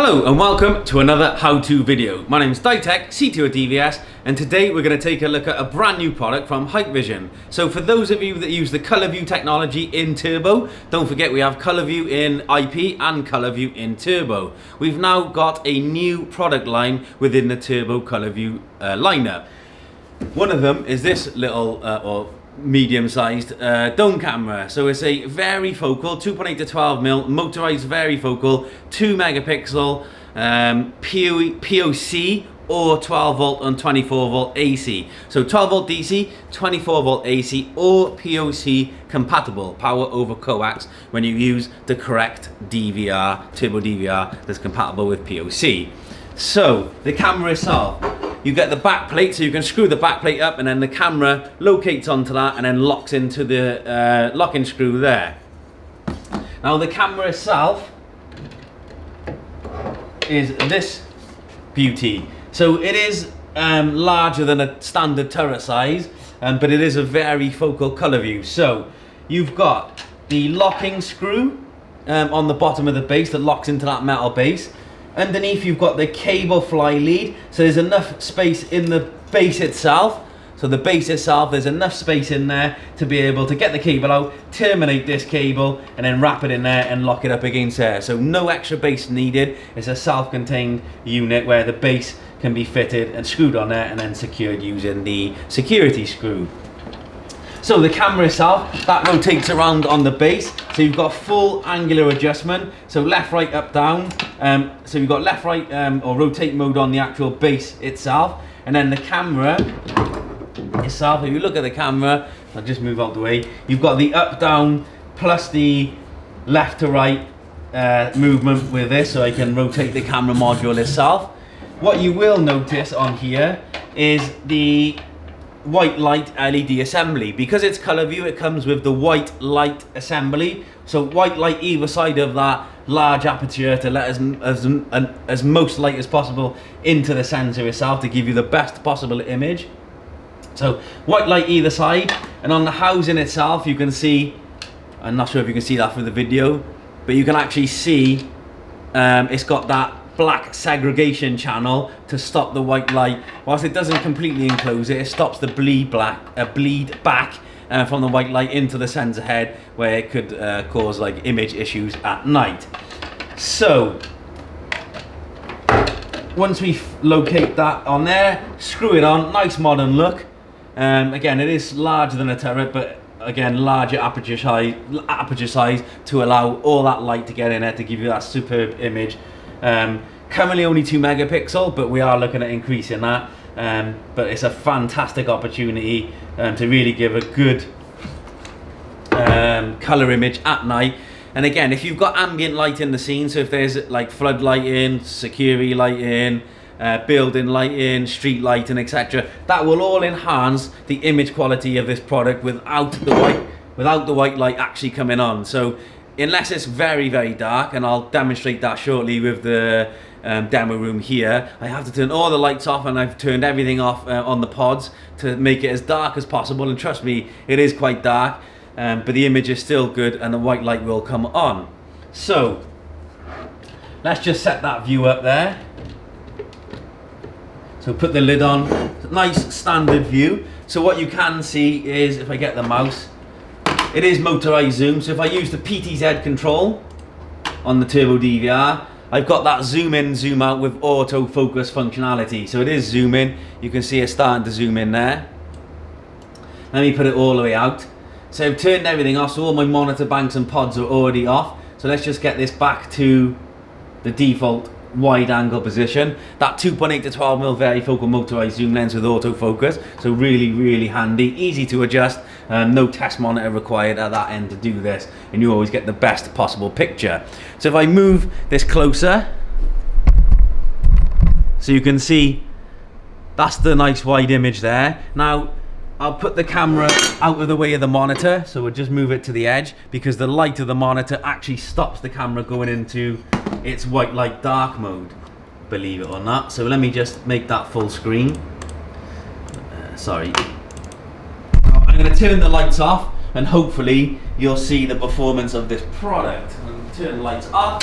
Hello and welcome to another how-to video. My name is Ditech, CTO at DVS, and today we're going to take a look at a brand new product from Hikvision. So for those of you that use the ColorVu technology in Turbo, don't forget we have ColorVu in IP and ColorVu in Turbo. We've now got a new product line within the Turbo ColorVu lineup. One of them is this little or medium-sized dome camera. So it's a Varifocal 2.8 to 12mm motorized Varifocal 2 megapixel PoC or 12 volt and 24 volt AC. So 12 volt DC, 24 volt AC or PoC compatible, power over coax, when you use the correct DVR, turbo DVR that's compatible with PoC. So the camera itself, you get the back plate, so you can screw the back plate up and then the camera locates onto that and then locks into the locking screw there. Now the camera itself is this beauty. So it is larger than a standard turret size, but it is a Varifocal ColorVu. So you've got the locking screw on the bottom of the base that locks into that metal base. Underneath you've got the cable fly lead, so there's enough space in the base itself. So the base itself, there's enough space in there to be able to get the cable out, terminate this cable, and then wrap it in there and lock it up against there. So no extra base needed. It's a self-contained unit where the base can be fitted and screwed on there and then secured using the security screw. So the camera itself, that rotates around on the base, so you've got full angular adjustment, so left, right, up, down. So you've got left, right, or rotate mode on the actual base itself, and then the camera itself, if you look at the camera, I'll just move out the way, you've got the up, down, plus the left to right movement with this, so I can rotate the camera module itself. What you will notice on here is the white light LED assembly. Because it's ColorVu, it comes with the white light assembly, so white light either side of that large aperture to let as most light as possible into the sensor itself to give you the best possible image. So white light either side, and on the housing itself you can see, I'm not sure if you can see that through the video, but you can actually see it's got that black segregation channel to stop the white light. Whilst it doesn't completely enclose it, it stops the bleed back from the white light into the sensor head, where it could cause like image issues at night. So once we locate that on there, screw it on, nice modern look. Again, it is larger than a turret, but again, larger aperture size to allow all that light to get in there to give you that superb image. Currently only 2 megapixel, but we are looking at increasing that. But it's a fantastic opportunity to really give a good color image at night. And again, if you've got ambient light in the scene, so if there's like flood lighting, security lighting, building lighting, street lighting, etc., that will all enhance the image quality of this product without the white light actually coming on. So unless it's very, very dark, and I'll demonstrate that shortly with the demo room here, I have to turn all the lights off, and I've turned everything off on the pods to make it as dark as possible. And trust me, it is quite dark, but the image is still good and the white light will come on. So let's just set that view up there. So put the lid on, nice standard view. So what you can see is, if I get the mouse, it is motorized zoom. So if I use the PTZ control on the Turbo DVR, I've got that zoom in, zoom out with autofocus functionality. So it is zooming. You can see it starting to zoom in there. Let me put it all the way out. So I've turned everything off, so all my monitor banks and pods are already off. So let's just get this back to the default wide angle position. That 2.8 to 12mm Varifocal motorized zoom lens with autofocus, so really, really handy, easy to adjust, no test monitor required at that end to do this, and you always get the best possible picture. So if I move this closer, so you can see that's the nice wide image there. Now I'll put the camera out of the way of the monitor, so we'll just move it to the edge, because the light of the monitor actually stops the camera going into its white light dark mode, believe it or not. So let me just make that full screen. Sorry. I'm going to turn the lights off, and hopefully you'll see the performance of this product. I'm going to turn the lights off.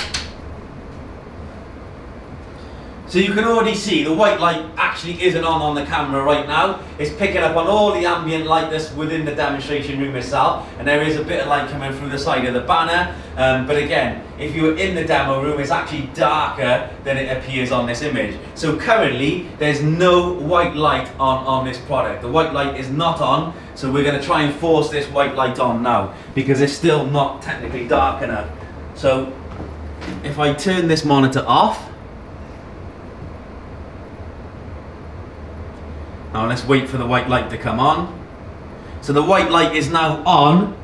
So you can already see the white light actually isn't on the camera right now. It's picking up on all the ambient light that's within the demonstration room itself, and there is a bit of light coming through the side of the banner. But again, if you were in the demo room, it's actually darker than it appears on this image. So currently, there's no white light on this product. The white light is not on, so we're going to try and force this white light on now, because it's still not technically dark enough. So if I turn this monitor off, now let's wait for the white light to come on. So the white light is now on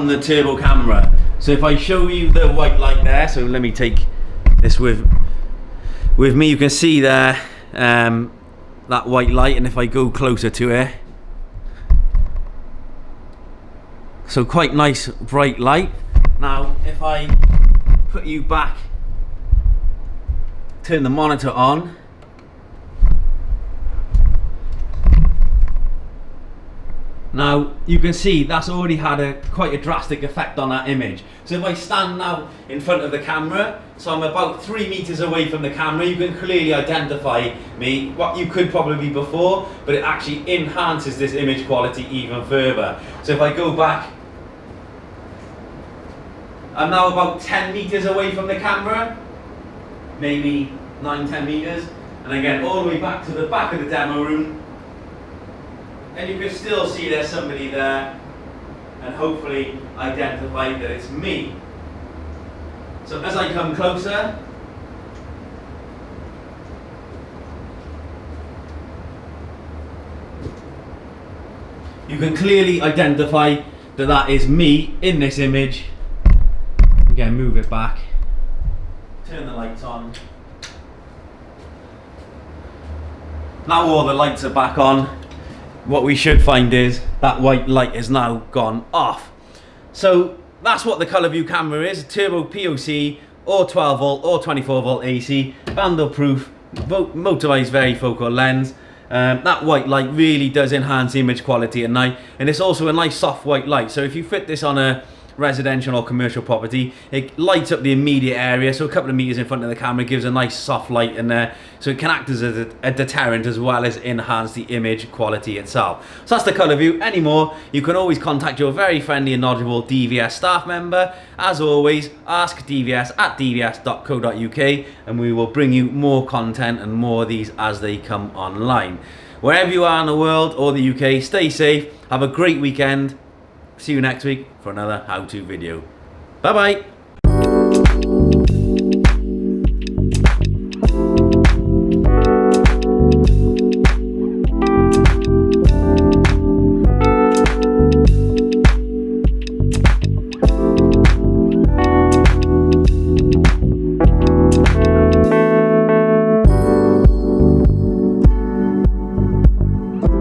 the turbo camera. So if I show you the white light there, so let me take this with me, you can see there that white light, and if I go closer to it, so quite nice bright light. Now if I put you back, turn the monitor on, now you can see that's already had quite a drastic effect on that image. So if I stand now in front of the camera, so I'm about 3 meters away from the camera, you can clearly identify me, what you could probably be before, but it actually enhances this image quality even further. So if I go back, I'm now about 10 meters away from the camera, maybe 9-10 meters, and again all the way back to the back of the demo room, and you can still see there's somebody there, and hopefully identify that it's me. So as I come closer, you can clearly identify that that is me in this image. Again, move it back, turn the lights on. Now all the lights are back on. What we should find is that white light is now gone off. So that's what the ColorVu camera is: a turbo PoC, or 12 volt or 24 volt AC, vandal proof, motorized varifocal lens. That white light really does enhance image quality at night, and it's also a nice soft white light. So if you fit this on a residential or commercial property, it lights up the immediate area, so a couple of meters in front of the camera gives a nice soft light in there, so it can act as a deterrent as well as enhance the image quality itself. So that's the ColorVu. Any more, you can always contact your very friendly and knowledgeable DVS staff member. As always, ask DVS at dvs.co.uk, and we will bring you more content and more of these as they come online. Wherever you are in the world or the UK, stay safe, have a great weekend. See you next week for another how-to video. Bye bye.